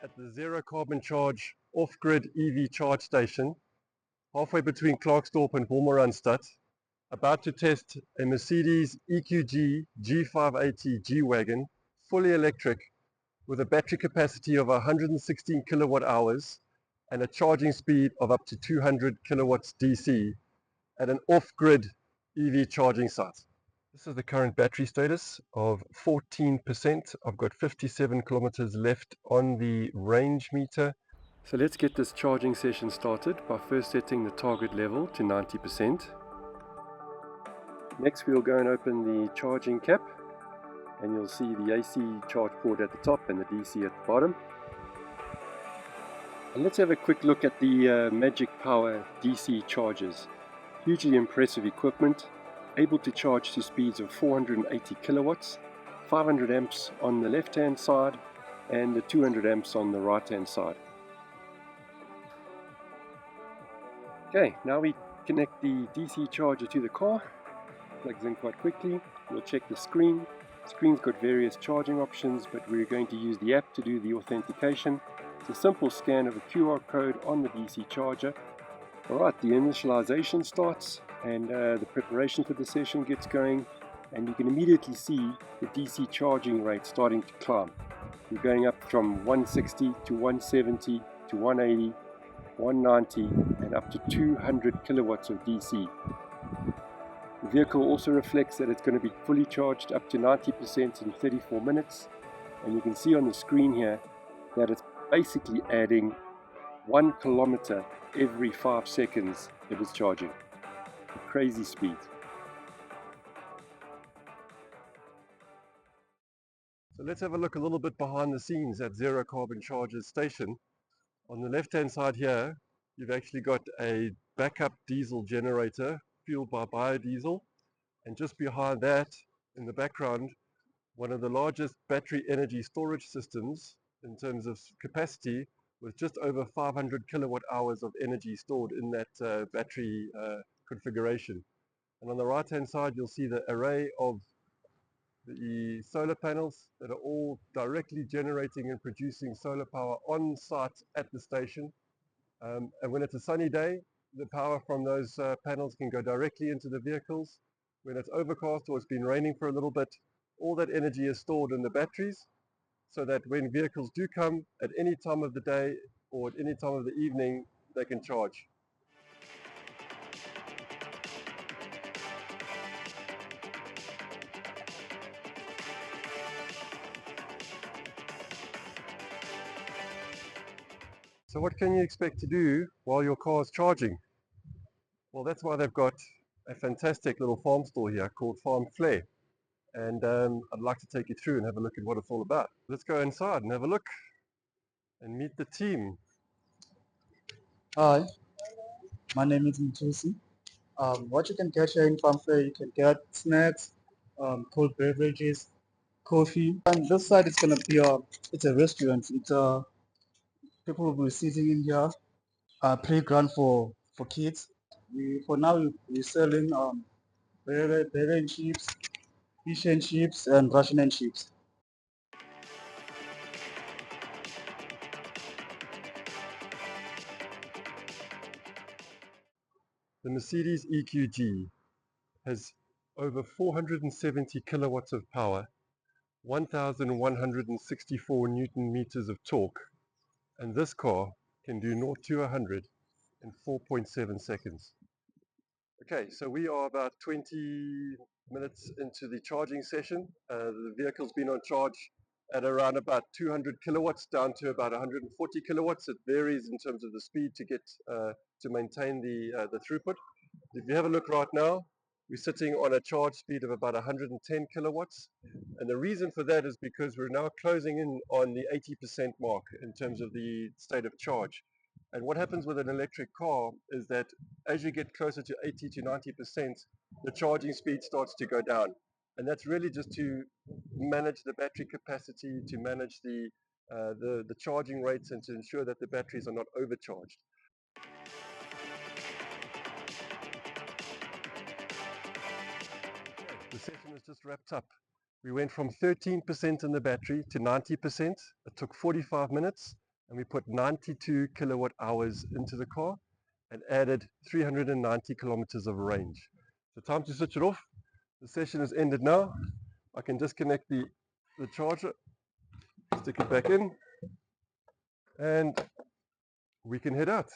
at the zero carbon charge off-grid EV charge station, halfway between Klerksdorp and Wolmaransstad, about to test a Mercedes EQG G580 G-Wagon, fully electric, with a battery capacity of 116 kilowatt hours and a charging speed of up to 200 kilowatts DC at an off-grid EV charging site. This is the current battery status of 14%. I've got 57 kilometers left on the range meter. So let's get this charging session started by first setting the target level to 90%. Next we'll go and open the charging cap, and you'll see the AC charge port at the top and the DC at the bottom. And let's have a quick look at the Magic Power DC chargers. Hugely impressive equipment, able to charge to speeds of 480 kilowatts, 500 amps on the left hand side and the 200 amps on the right hand side. Okay, now we connect the DC charger to the car. Plugs in quite quickly. We'll check the screen. The screen's got various charging options, but we're going to use the app to do the authentication. It's a simple scan of a QR code on the DC charger. Alright, the initialization starts and the preparation for the session gets going, and you can immediately see the DC charging rate starting to climb. We're going up from 160 to 170 to 180, 190 and up to 200 kilowatts of DC. The vehicle also reflects that it's going to be fully charged up to 90% in 34 minutes, and you can see on the screen here that it's basically adding 1 kilometer every 5 seconds it is charging. A crazy speed. So let's have a look a little bit behind the scenes at Zero Carbon Chargers station. On the left hand side here, you've actually got a backup diesel generator fueled by biodiesel, and just behind that in the background, one of the largest battery energy storage systems in terms of capacity, with just over 500 kilowatt hours of energy stored in that battery configuration. And on the right hand side you'll see the array of the solar panels that are all directly generating and producing solar power on site at the station. And when it's a sunny day, the power from those panels can go directly into the vehicles. When it's overcast or it's been raining for a little bit, all that energy is stored in the batteries, so that when vehicles do come at any time of the day or at any time of the evening, they can charge. So what can you expect to do while your car is charging? Well, that's why they've got a fantastic little farm store here called Farm Flair. And I'd like to take you through and have a look at what it's all about. Let's go inside and have a look and meet the team. Hi, my name is Mtusi. What you can get here in Farm Flair, you can get snacks, cold beverages, coffee. And this side is gonna be it's a restaurant. People will be sitting in here, playground for kids. For now we're selling burger and chips, fish and chips, and Russian and chips. The Mercedes EQG has over 470 kilowatts of power, 1,164 Newton meters of torque, and this car can do 0 to 100 in 4.7 seconds. Okay, so we are about 20 minutes into the charging session. The vehicle's been on charge at around about 200 kilowatts down to about 140 kilowatts. It varies in terms of the speed to get to maintain the throughput. If you have a look right now, we're sitting on a charge speed of about 110 kilowatts, and the reason for that is because we're now closing in on the 80% mark in terms of the state of charge. And what happens with an electric car is that as you get closer to 80 to 90%, the charging speed starts to go down. And that's really just to manage the battery capacity, to manage the charging rates, and to ensure that the batteries are not overcharged. The session is just wrapped up. We went from 13% in the battery to 90%. It took 45 minutes. and we put 92 kilowatt hours into the car and added 390 kilometers of range. So time to switch it off. The session is ended now. I can disconnect the charger, stick it back in, and we can head out.